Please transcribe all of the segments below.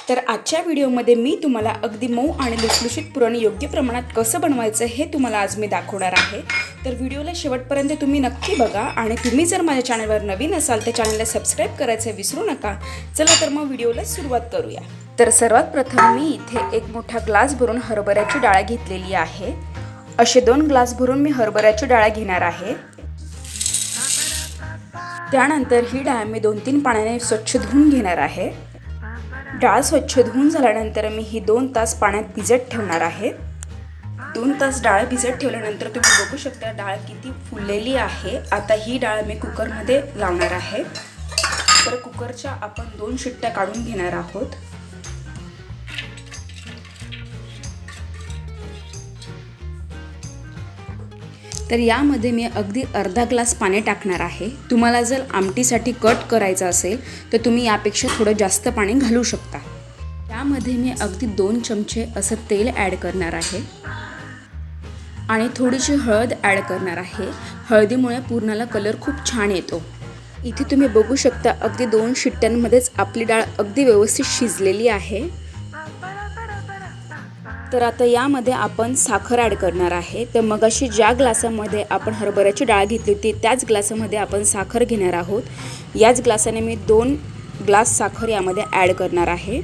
तर आजच्या व्हिडिओमध्ये मी तुम्हाला अगदी मऊ आणि लुसलुशीत पुरण योग्य प्रमाणात कसं बनवायचं हे तुम्हाला आज मी दाखवणार आहे। तर व्हिडिओला शेवटपर्यंत तुम्ही नक्की बघा आणि तुम्ही जर माझ्या चॅनलवर नवीन असाल तर चॅनलला सबस्क्राइब करायचं विसरू नका। चला तर मग व्हिडिओला सुरुवात करूया। तर सर्वात प्रथम मी इथे एक मोठा ग्लास भरून हरभऱ्याची डाळ घेतलेली आहे। असे 2 ग्लास भरून मी हरभऱ्याची डाळ घेणार आहे। त्यानंतर ही डाळ मी 2-3 पाण्याने स्वच्छ धुवून घेणार आहे। डाळ स्वच्छ धुवून झाल्यानंतर मी ही 2 तास पाण्यात भिजत ठेवणार आहे। 2 तास डाळ भिजत ठेवल्यानंतर तुम्ही बघू शकता डाळ किती फुललेली आहे। आता ही डाळ मी कुकरमध्ये लावणार आहे। तर कुकरच्या आपण 2 शिट्ट्या काढून घेणार आहोत। तर यामध्ये मी अगदी अर्धा ग्लास पाणी टाकणार आहे। तुम्हाला जर आमटीसाठी कट करायचा असेल तर तुम्ही यापेक्षा थोडं जास्त पाणी घालू शकता। त्यामध्ये मी अगदी 2 चमचे असं तेल ॲड करणार आहे आणि थोडीशी हळद ॲड करणार आहे। हळदीमुळे पुरणाला कलर खूप छान येतो। इथे तुम्ही बघू शकता अगदी 2 शिट्ट्यांमध्येच आपली डाळ अगदी व्यवस्थित शिजलेली आहे। तर आता यामध्ये आपण साखर ॲड करणार आहे। तर मगाशी ज्या ग्लासामध्ये आपण हरभऱ्याची डाळ घेतली होती त्याच ग्लासामध्ये आपण साखर घेणार आहोत। याच ग्लासाने मी 2 ग्लास साखर यामध्ये ॲड करणार आहे।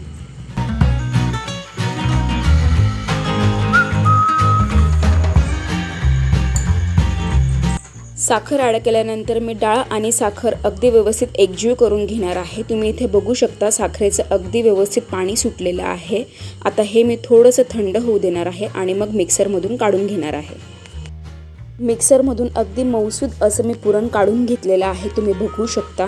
साखर ॲड केल्यानंतर मी डाळ आणि साखर अगदी व्यवस्थित एकजीव करून घेणार आहे। तुम्ही इथे बघू शकता साखरेचं अगदी व्यवस्थित पाणी सुटलेलं आहे। आता हे मी थोडंसं थंड होऊ देणार आहे आणि मग मिक्सरमधून काढून घेणार आहे। मिक्सरमधून अगदी मऊसूद असं मी पुरण काढून घेतलेलं आहे। तुम्ही बघू शकता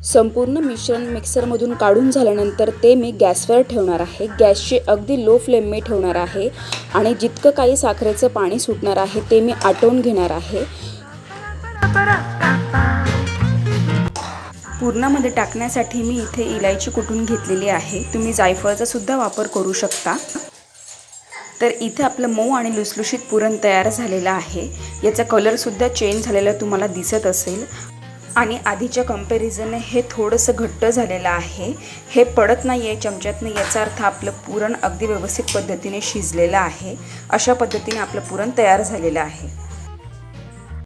संपूर्ण मिश्रण मिक्सरमधून काढून झाल्यानंतर ते मी गॅसवर ठेवणार आहे। गॅसची अगदी लो फ्लेम मी ठेवणार आहे आणि जितकं काही साखरेचं पाणी सुटणार आहे ते मी आटवून घेणार आहे। पुरणामध्ये टाकण्यासाठी मी इथे इलायची कुटून घेतलेली आहे। तुम्ही जायफळाचा सुद्धा वापर करू शकता। तर इथे आपलं मऊ आणि लुसलुशीत पुरण तयार झालेलं आहे। याचा कलर सुद्धा चेंज झालेला तुम्हाला दिसत असेल आणि आधीच्या कंपॅरिझनने हे थोडंसं घट्ट झालेलं आहे। हे पडत नाही आहे चमच्यातनं, याचा अर्थ आपलं पुरण अगदी व्यवस्थित पद्धतीने शिजलेलं आहे। अशा पद्धतीने आपलं पुरण तयार झालेलं आहे।